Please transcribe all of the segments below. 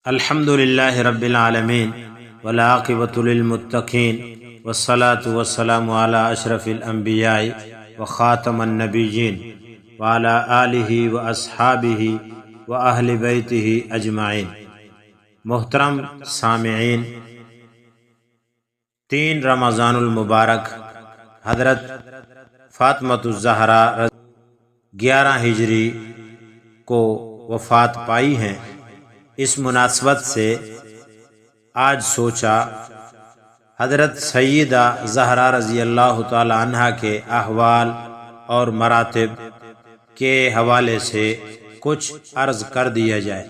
الحمد للہ رب العالمین والعاقبۃ للمتقین والصلاة والسلام علی اشرف الانبیاء وخاتم النبیین وعلی آلہ واصحابہ واہل بیتہ اجمعین۔ محترم سامعین، 3 رمضان المبارک حضرت فاطمۃ الزہرا 11 ہجری کو وفات پائی ہیں۔ اس مناسبت سے آج سوچا حضرت سیدہ زہرا رضی اللہ تعالی عنہ کے احوال اور مراتب کے حوالے سے کچھ عرض کر دیا جائے۔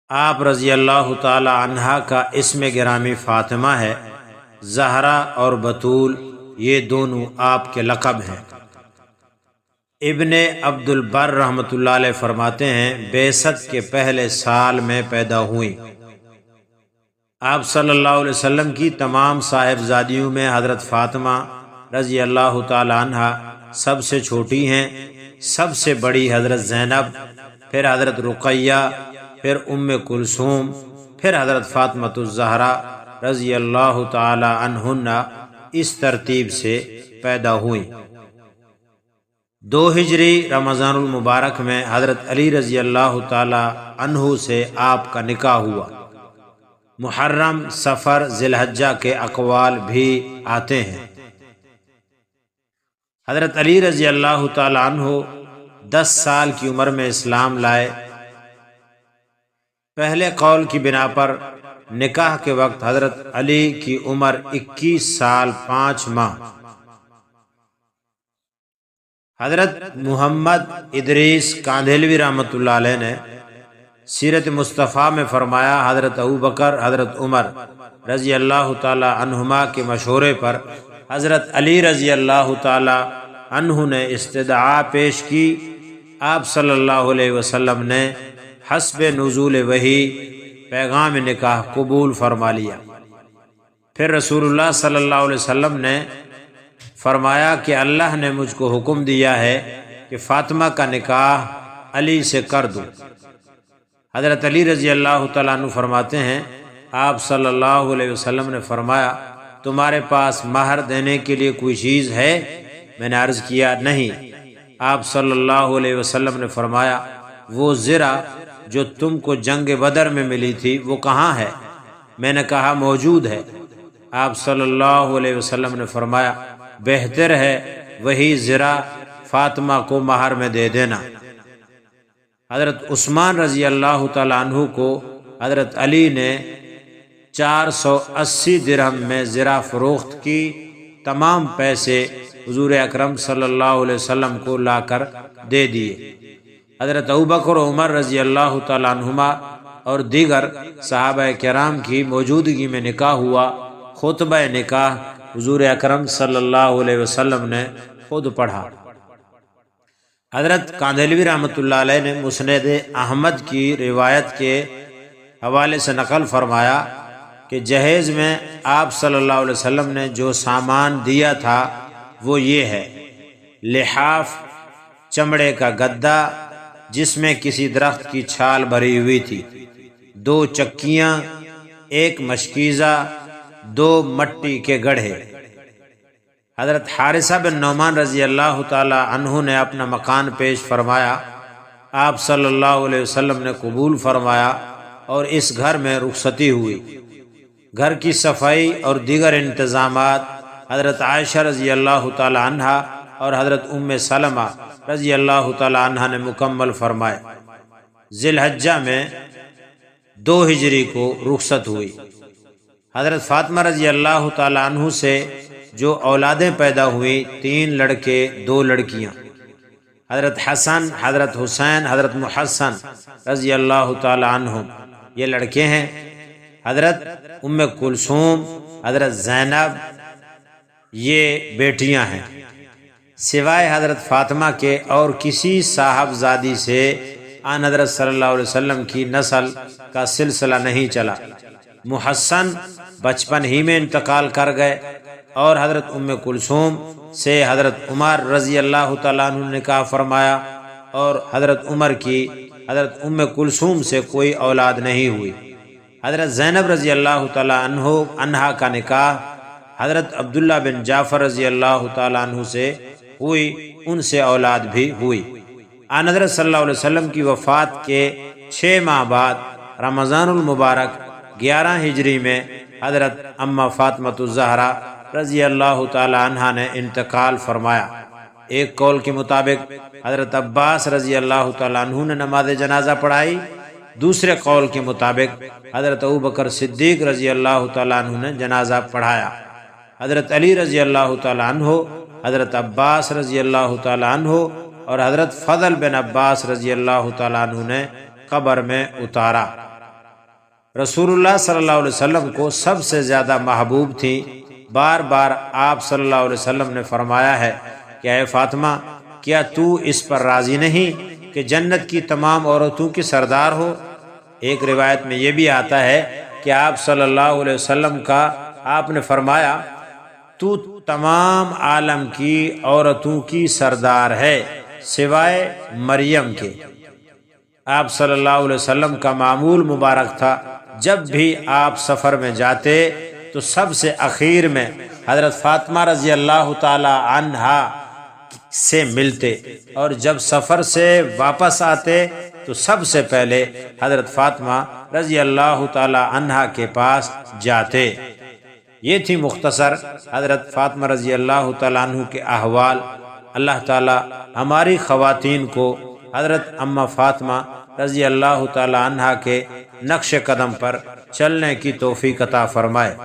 آپ رضی اللہ تعالی عنہ کا اسم گرامی فاطمہ ہے۔ زہرا اور بطول یہ دونوں آپ کے لقب ہیں۔ ابن عبد البر رحمۃ اللہ علیہ فرماتے ہیں بعثت کے پہلے سال میں پیدا ہوئیں۔ آپ صلی اللہ علیہ وسلم کی تمام صاحبزادیوں میں حضرت فاطمہ رضی اللہ تعالی عنہ سب سے چھوٹی ہیں۔ سب سے بڑی حضرت زینب، پھر حضرت رقیہ، پھر ام کلثوم، پھر حضرت فاطمہ الزہرا رضی اللہ تعالی عنہن اس ترتیب سے پیدا ہوئیں۔ 2 ہجری رمضان المبارک میں حضرت علی رضی اللہ تعالی عنہ سے آپ کا نکاح ہوا۔ محرم، صفر، ذی الحجہ کے اقوال بھی آتے ہیں۔ حضرت علی رضی اللہ تعالی عنہ 10 سال کی عمر میں اسلام لائے۔ پہلے قول کی بنا پر نکاح کے وقت حضرت علی کی عمر 21 سال 5 ماہ۔ حضرت محمد ادریس کاندھلوی رحمۃ اللہ علیہ نے سیرت مصطفیٰ میں فرمایا حضرت ابوبکر، حضرت عمر رضی اللہ تعالی عنہما کے مشورے پر حضرت علی رضی اللہ تعالی عنہ نے استدعا پیش کی۔ آپ صلی اللہ علیہ وسلم نے حسب نزول وحی پیغام نکاح قبول فرما لیا۔ پھر رسول اللہ صلی اللہ علیہ وسلم نے فرمایا کہ اللہ نے مجھ کو حکم دیا ہے کہ فاطمہ کا نکاح علی سے کر دوں۔ حضرت علی رضی اللہ تعالیٰ عنہ فرماتے ہیں آپ صلی اللہ علیہ وسلم نے فرمایا تمہارے پاس مہر دینے کے لیے کوئی چیز ہے؟ میں نے عرض کیا نہیں۔ آپ صلی اللہ علیہ وسلم نے فرمایا وہ زرہ جو تم کو جنگ بدر میں ملی تھی وہ کہاں ہے؟ میں نے کہا موجود ہے۔ آپ صلی اللہ علیہ وسلم نے فرمایا بہتر ہے وہی زرہ فاطمہ کو مہر میں دے دینا۔ حضرت عثمان رضی اللہ تعالی عنہ کو حضرت علی نے 480 درہم میں زرہ فروخت کی۔ تمام پیسے حضور اکرم صلی اللہ علیہ وسلم کو لا کر دے دیے۔ حضرت ابوبکر و عمر رضی اللہ تعالی عنہما اور دیگر صحابہ کرام کی موجودگی میں نکاح ہوا۔ خطبہ نکاح حضور اکرم صلی اللہ علیہ وسلم نے خود پڑھا۔ حضرت کاندھلوی رحمۃ اللہ علیہ نے مسند احمد کی روایت کے حوالے سے نقل فرمایا کہ جہیز میں آپ صلی اللہ علیہ وسلم نے جو سامان دیا تھا وہ یہ ہے: لحاف، چمڑے کا گدا جس میں کسی درخت کی چھال بھری ہوئی تھی، 2 چکیاں، 1 مشکیزہ، 2 مٹی کے گڑھے۔ حضرت حارثہ بن نعمان رضی اللہ تعالی عنہ نے اپنا مکان پیش فرمایا۔ آپ صلی اللہ علیہ وسلم نے قبول فرمایا اور اس گھر میں رخصتی ہوئی۔ گھر کی صفائی اور دیگر انتظامات حضرت عائشہ رضی اللہ تعالی عنہا اور حضرت ام سلمہ رضی اللہ تعالی عنہا نے مکمل فرمائے۔ ذی الحجہ میں 2 ہجری کو رخصت ہوئی۔ حضرت فاطمہ رضی اللہ تعالی عنہ سے جو اولادیں پیدا ہوئیں 3 لڑکے 2 لڑکیاں۔ حضرت حسن، حضرت حسین، حضرت محسن رضی اللہ تعالی عنہم یہ لڑکے ہیں۔ حضرت ام کلثوم، حضرت زینب یہ بیٹیاں ہیں۔ سوائے حضرت فاطمہ کے اور کسی صاحبزادی سے آن حضرت صلی اللہ علیہ وسلم کی نسل کا سلسلہ نہیں چلا۔ محسن بچپن ہی میں انتقال کر گئے اور حضرت ام کلثوم سے حضرت عمر رضی اللہ تعالیٰ عنہ نے نکاح فرمایا اور حضرت عمر کی حضرت ام کلثوم سے کوئی اولاد نہیں ہوئی۔ حضرت زینب رضی اللہ تعالی عنہا کا نکاح حضرت عبداللہ بن جعفر رضی اللہ تعالی عنہ سے ہوئی، ان سے اولاد بھی ہوئی۔ آن حضرت صلی اللہ علیہ وسلم کی وفات کے 6 ماہ بعد رمضان المبارک 11 ہجری میں حضرت اماں فاطمۃ الزہرا رضی اللہ تعالی عنہا نے انتقال فرمایا۔ ایک قول کے مطابق حضرت عباس رضی اللہ تعالی عنہ نے نماز جنازہ پڑھائی، دوسرے قول کے مطابق حضرت ابوبکر صدیق رضی اللہ تعالی عنہ نے جنازہ پڑھایا۔ حضرت علی رضی اللہ تعالی عنہ، حضرت عباس رضی اللہ تعالی عنہ اور حضرت فضل بن عباس رضی اللہ تعالی عنہ نے قبر میں اتارا۔ رسول اللہ صلی اللہ علیہ وسلم کو سب سے زیادہ محبوب تھی۔ بار بار آپ صلی اللہ علیہ وسلم نے فرمایا ہے کہ اے فاطمہ، کیا تو اس پر راضی نہیں کہ جنت کی تمام عورتوں کی سردار ہو؟ ایک روایت میں یہ بھی آتا ہے کہ آپ صلی اللہ علیہ وسلم کا آپ نے فرمایا تو تمام عالم کی عورتوں کی سردار ہے سوائے مریم کے۔ آپ صلی اللہ علیہ وسلم کا معمول مبارک تھا، جب بھی آپ سفر میں جاتے تو سب سے اخیر میں حضرت فاطمہ رضی اللہ تعالی عنہا سے ملتے، اور جب سفر سے واپس آتے تو سب سے پہلے حضرت فاطمہ رضی اللہ تعالی عنہا کے پاس جاتے۔ یہ تھی مختصر حضرت فاطمہ رضی اللہ تعالی عنہ کے احوال۔ اللہ تعالی ہماری خواتین کو حضرت اماں فاطمہ رضی اللہ تعالی عنہا کے نقش قدم پر چلنے کی توفیق عطا فرمائے۔